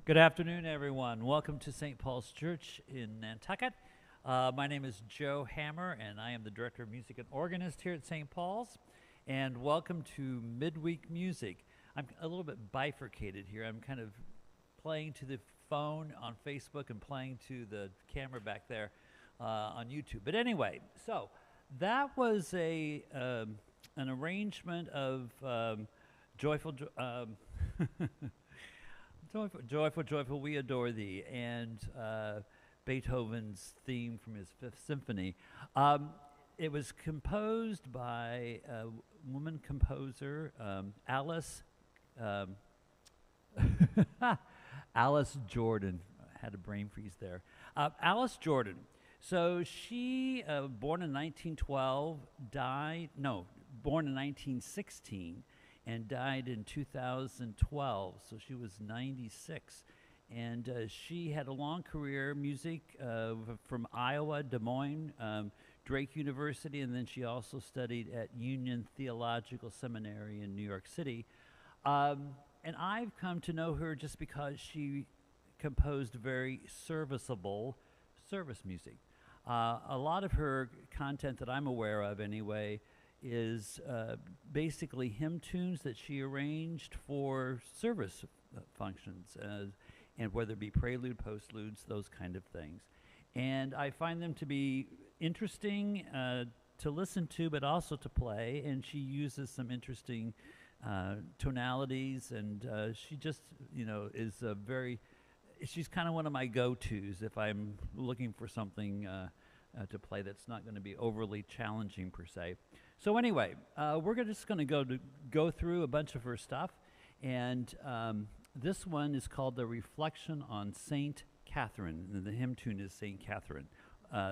Good afternoon, everyone. Welcome to St. Paul's Church in Nantucket. My name is Joe Hammer, and I am the Director of Music and Organist here at St. Paul's. And welcome to Midweek Music. I'm a little bit bifurcated here. I'm kind of playing to the phone on Facebook and playing to the camera back there on YouTube. But anyway, so that was an arrangement of Joyful, Joyful, joyful, joyful, we adore thee, and Beethoven's theme from his Fifth Symphony. It was composed by a woman composer, Alice Alice Jordan. I had a brain freeze there. Alice Jordan. So she, born in 1912, born in 1916. And died in 2012, so she was 96. And she had a long career, music from Iowa, Des Moines, Drake University, and then she also studied at Union Theological Seminary in New York City. And I've come to know her just because she composed very serviceable service music. A lot of her content that I'm aware of anyway is basically hymn tunes that she arranged for service functions, and whether it be prelude, postludes, those kind of things. And I find them to be interesting to listen to, but also to play, and she uses some interesting tonalities, and she just, is she's kind of one of my go-tos if I'm looking for something to play that's not going to be overly challenging per se. So anyway, we're just going to go through a bunch of her stuff, and this one is called The Reflection on Saint Catherine, and the hymn tune is Saint Catherine,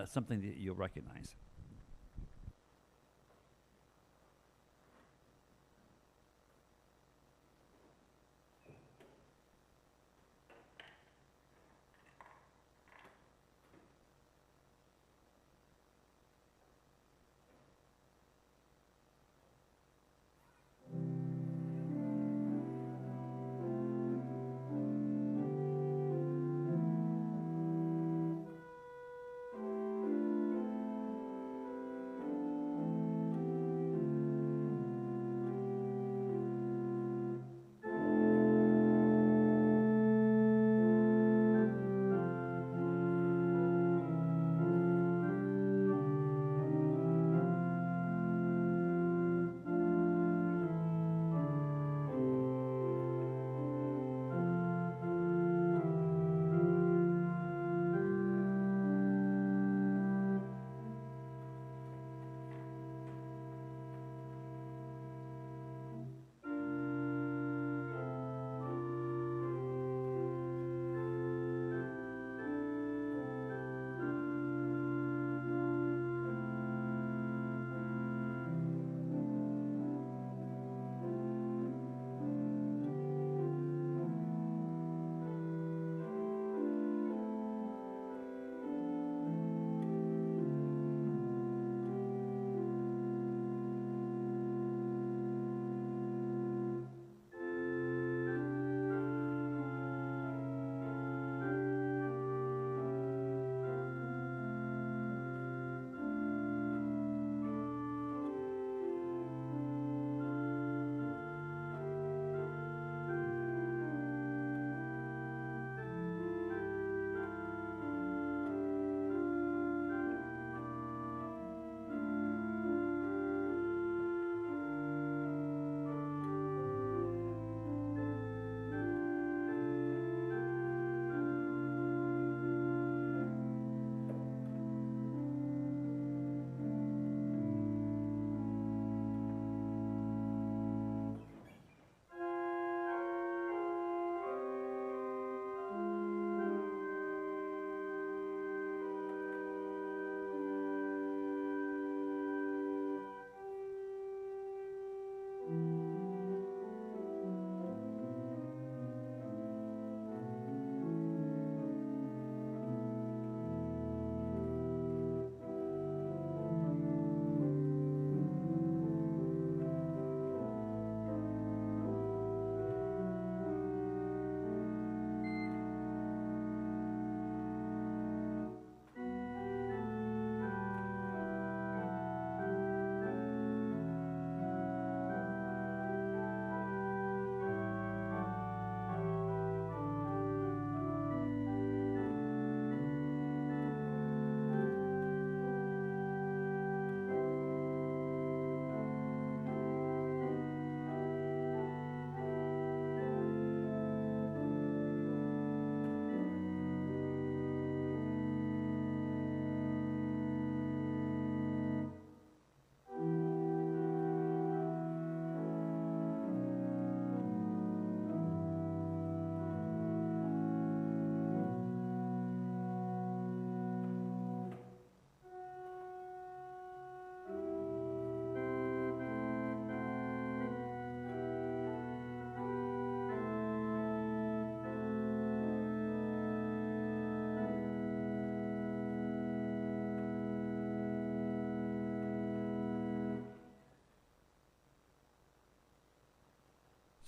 something that you'll recognize.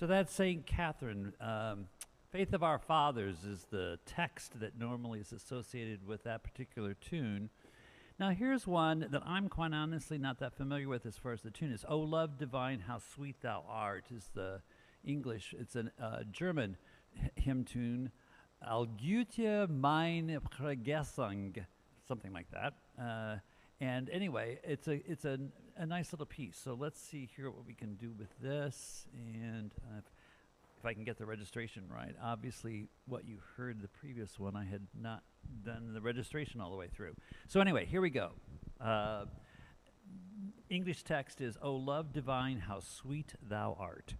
So that's St. Catherine. Faith of Our Fathers is the text that normally is associated with that particular tune. Now, here's one that I'm quite honestly not that familiar with as far as the tune is. "O Love Divine, How Sweet Thou Art" is the English. It's a German hymn tune. "Allgüte mein Vergessung," something like that. And anyway, it's a nice little piece. So let's see here what we can do with this. And if I can get the registration right. Obviously, what you heard the previous one, I had not done the registration all the way through. So anyway, here we go. English text is, "O love divine, how sweet thou art."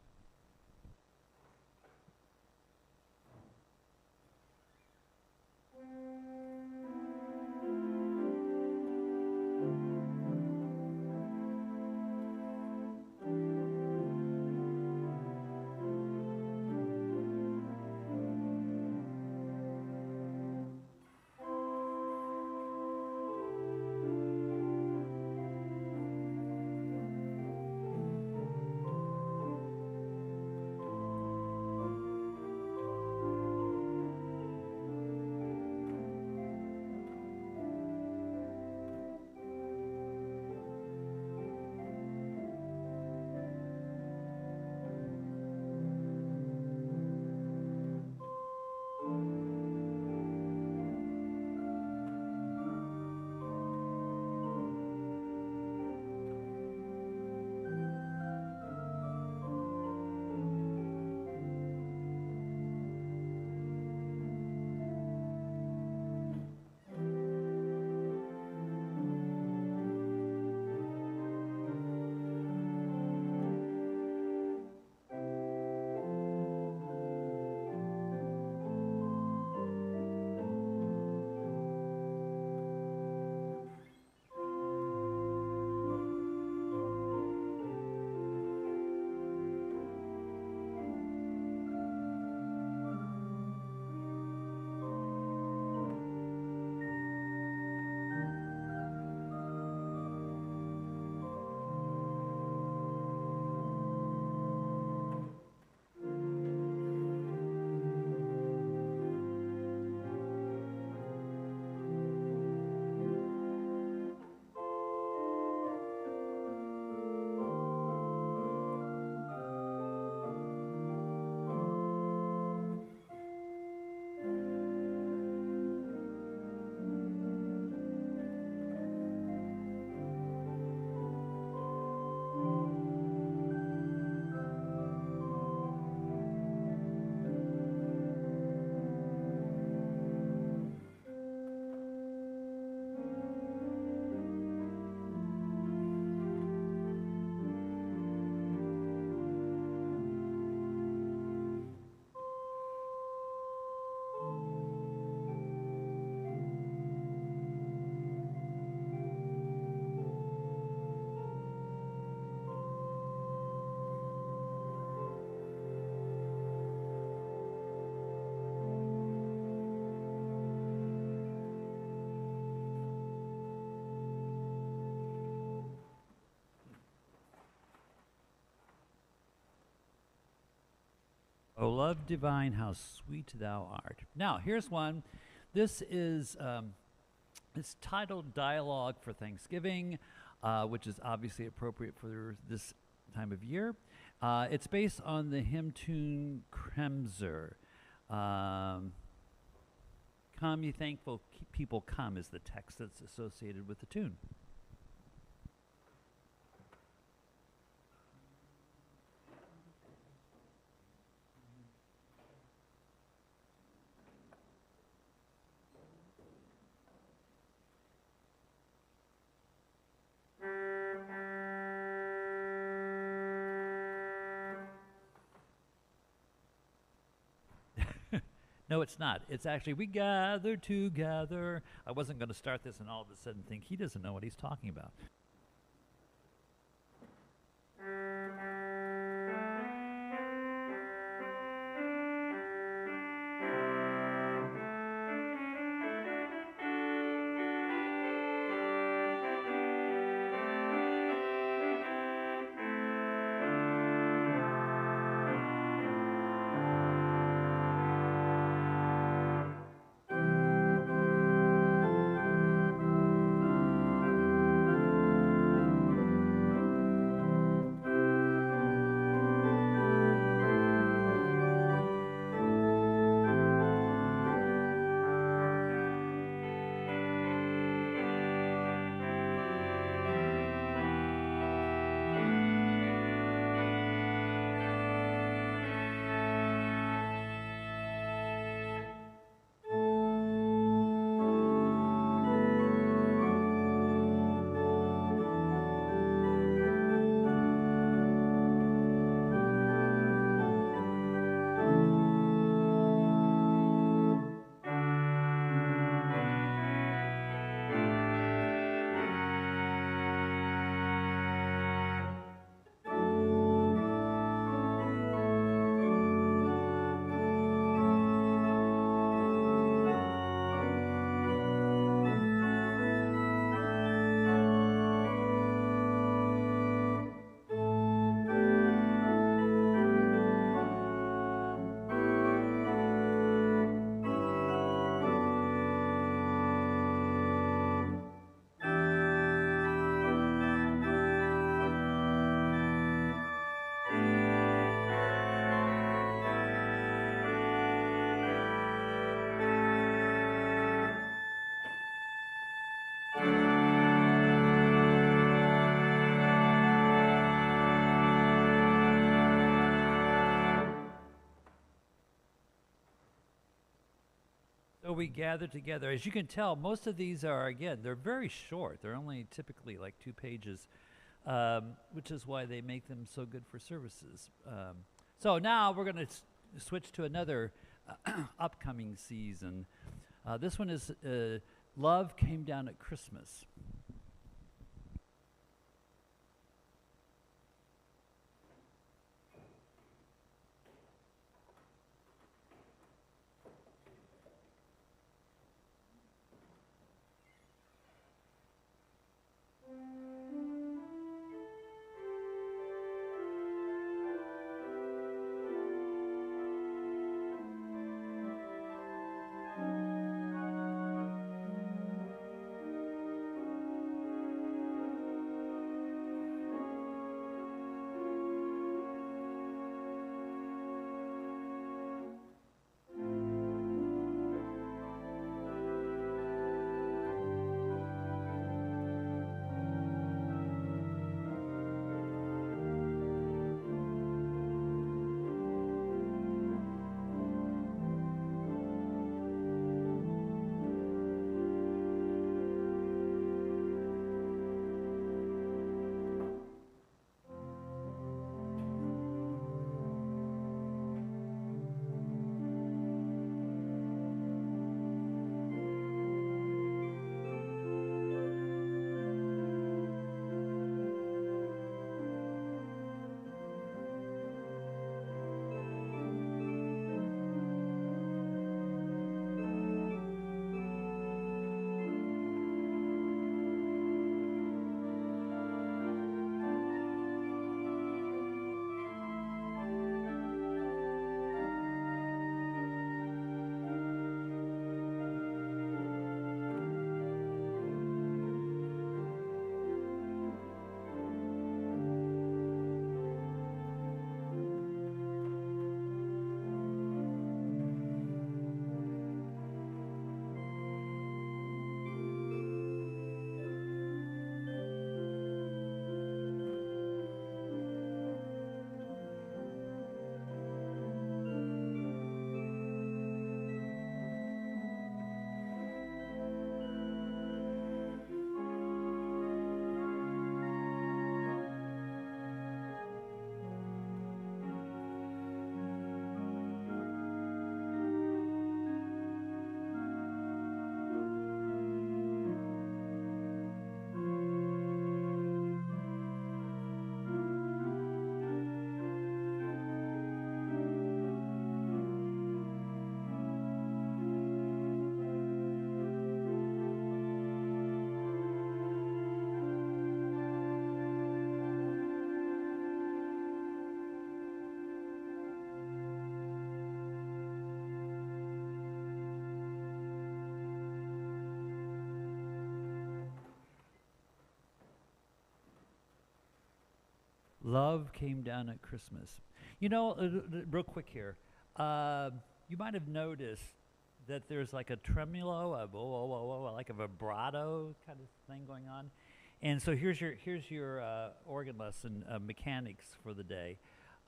"O love divine, how sweet thou art." Now, here's one. This is it's titled "Dialogue for Thanksgiving," which is obviously appropriate for this time of year. It's based on the hymn tune "Kremser." "Come, ye thankful people, come" is the text that's associated with the tune. No, it's not. It's actually, "We gather together." I wasn't going to start this and all of a sudden think he doesn't know what he's talking about. So we gather together. As you can tell, most of these are, again, they're very short. They're only typically like 2 pages, which is why they make them so good for services. So now we're going to switch to another upcoming season. This one is Love Came Down at Christmas. Love Came Down at Christmas. You know, real quick here, you might have noticed that there's like a tremolo, like a vibrato kind of thing going on. And so here's your organ lesson mechanics for the day.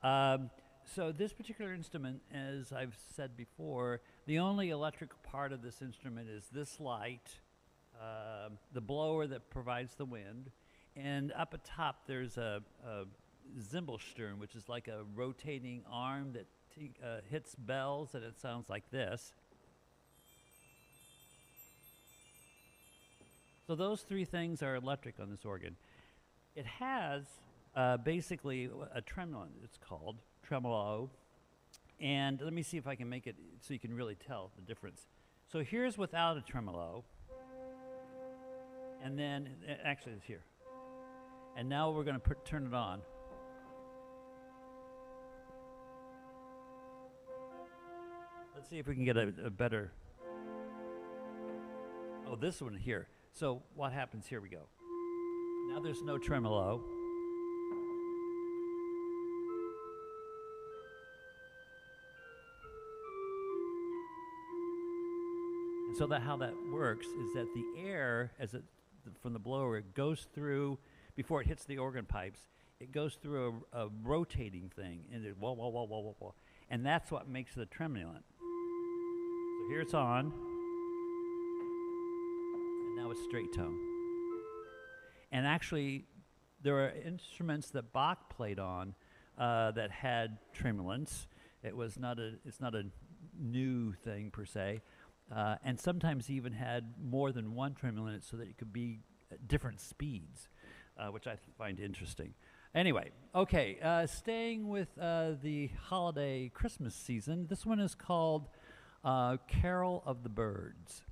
So this particular instrument, as I've said before, the only electrical part of this instrument is this light, the blower that provides the wind, and up atop there's a Zimbelstern, which is like a rotating arm that hits bells, and it sounds like this. So those 3 things are electric on this organ. It has basically a tremolo, it's called, tremolo. And let me see if I can make it so you can really tell the difference. So here's without a tremolo. And then, actually it's here. And now we're going to turn it on. Let's see if we can get a better. Oh, this one here. So what happens? Here we go. Now there's no tremolo. And so how that works is that the air, from the blower, it goes through, before it hits the organ pipes, it goes through a rotating thing, and it wah, wah, wah, wah, wah, wah. And that's what makes the tremulant. So here it's on. now it's straight tone. And actually, there are instruments that Bach played on that had tremulants. It's not a new thing per se, and sometimes even had more than one tremulant so that it could be at different speeds, which I find interesting. Anyway, okay, staying with the holiday Christmas season, this one is called Carol of the Birds.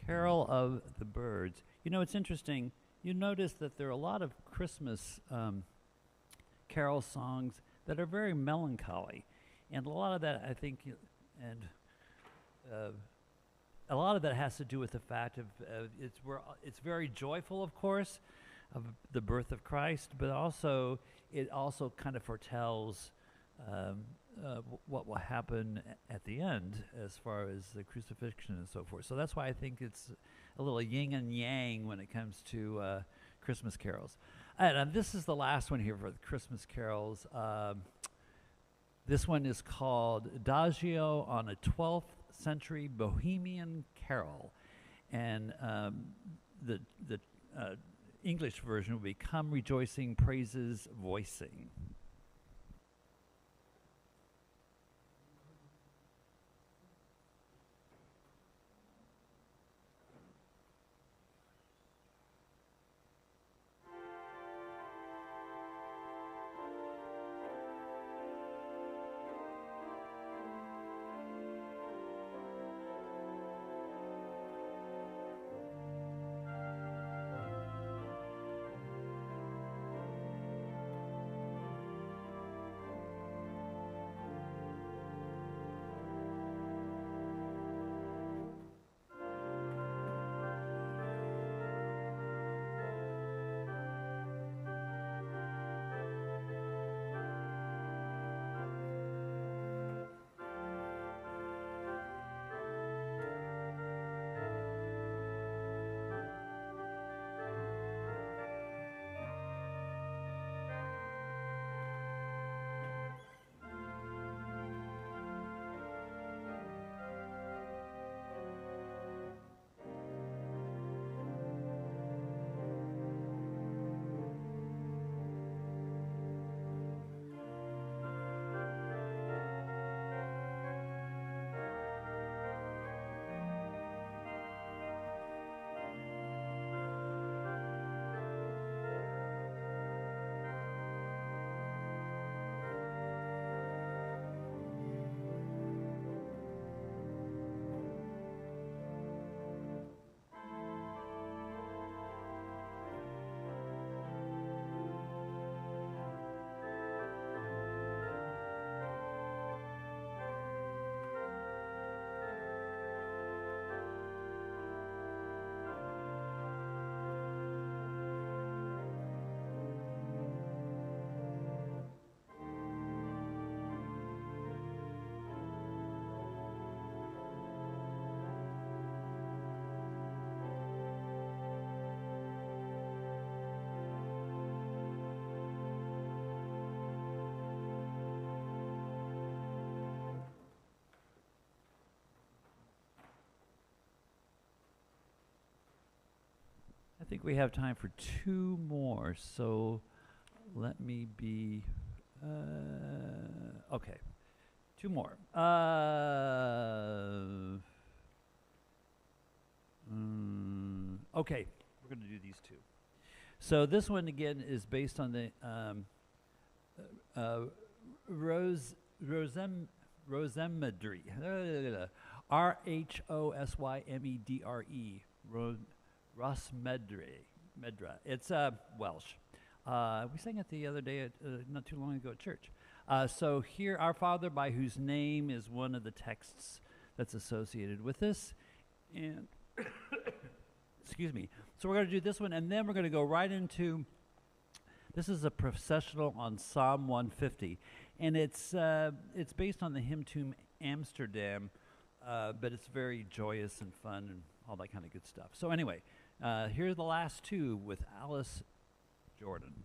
Carol of the Birds. You know, it's interesting. You notice that there are a lot of Christmas carol songs that are very melancholy, and a lot of that, I think, and a lot of that has to do with the fact of it's very joyful, of course, of the birth of Christ, but also it also kind of foretells what will happen at the end as far as the crucifixion and so forth. So that's why I think it's a little yin and yang when it comes to Christmas carols. And this is the last one here for the Christmas carols. This one is called Adagio on a 12th Century Bohemian Carol. And English version will be "Come rejoicing, praises voicing." I think we have time for two more, so let me be. Okay, two more. Okay, we're going to do these two. So this one again is based on the Rosemedre. Rhosymedre. Rosmedre. Medra. It's Welsh. We sang it the other day, not too long ago at church. So here, Our Father, by whose name is one of the texts that's associated with this. And excuse me. So we're going to do this one, and then we're going to go right into, this is a processional on Psalm 150. And it's based on the Hymn Tune Amsterdam, but it's very joyous and fun and all that kind of good stuff. So anyway, here are the last two with Alice Jordan.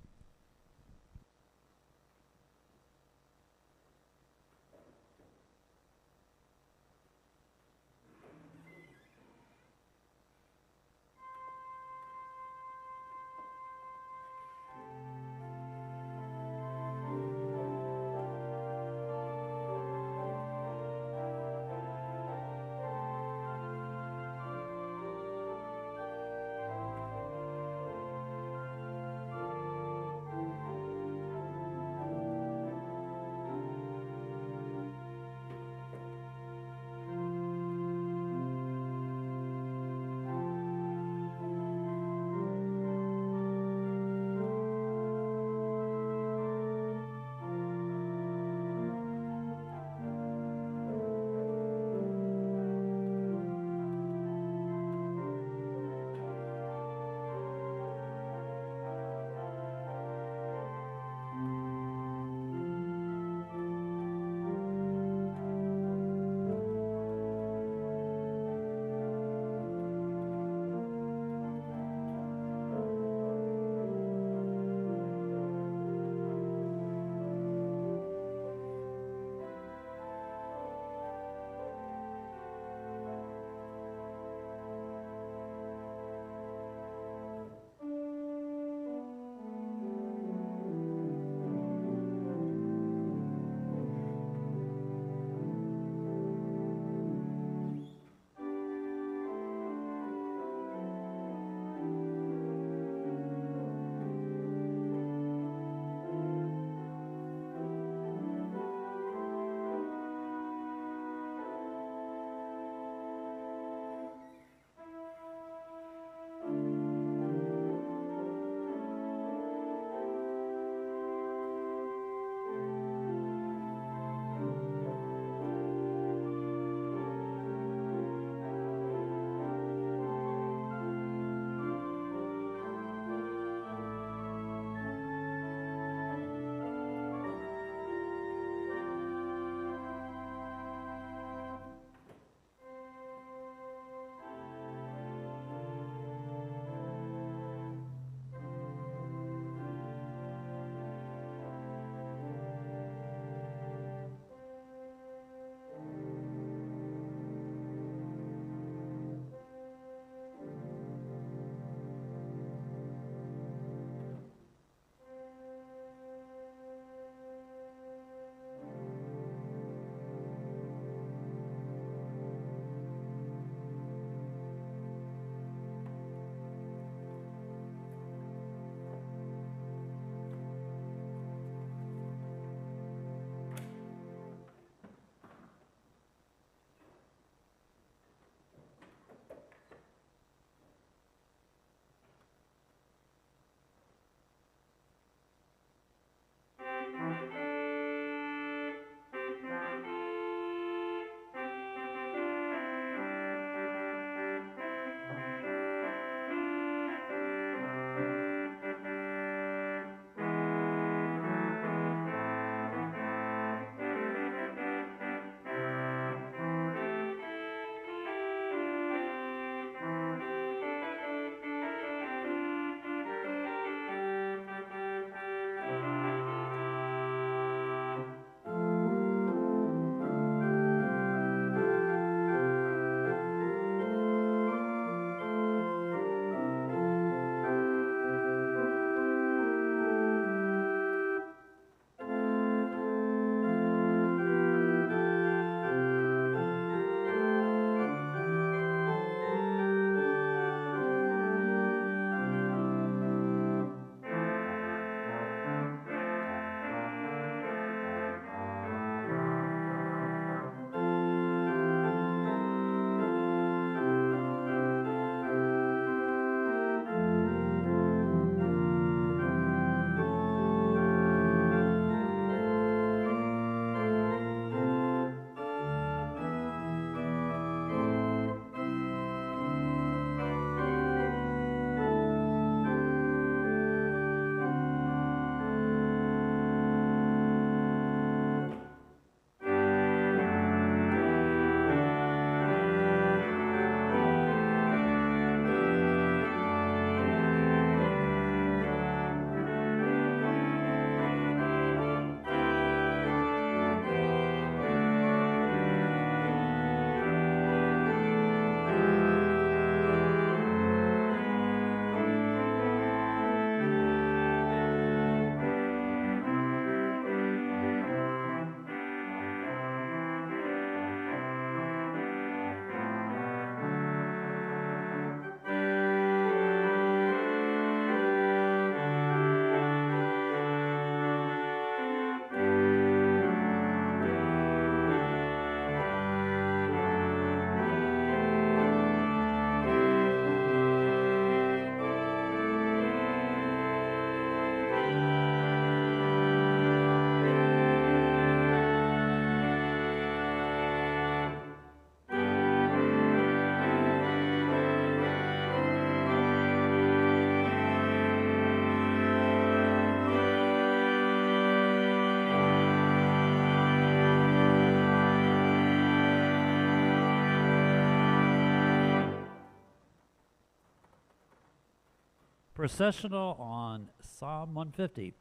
processional on Psalm 150.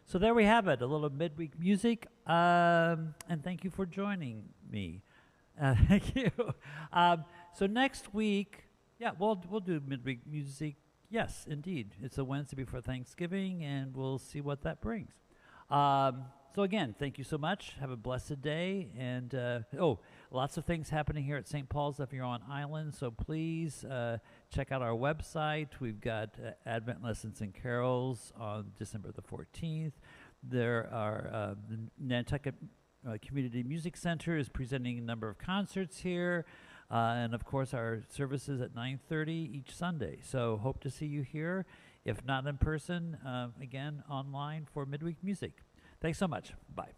So there we have it, a little midweek music, and thank you for joining me. Thank you. So next week, yeah, we'll do midweek music. Yes, indeed. It's a Wednesday before Thanksgiving, and we'll see what that brings. So again, thank you so much. Have a blessed day. And lots of things happening here at St. Paul's if you're on island. So please check out our website. We've got Advent lessons and carols on December the 14th. There are the Nantucket Community Music Center is presenting a number of concerts here. And of course, our services at 9:30 each Sunday. So hope to see you here. If not in person, again, online for midweek music. Thanks so much. Bye.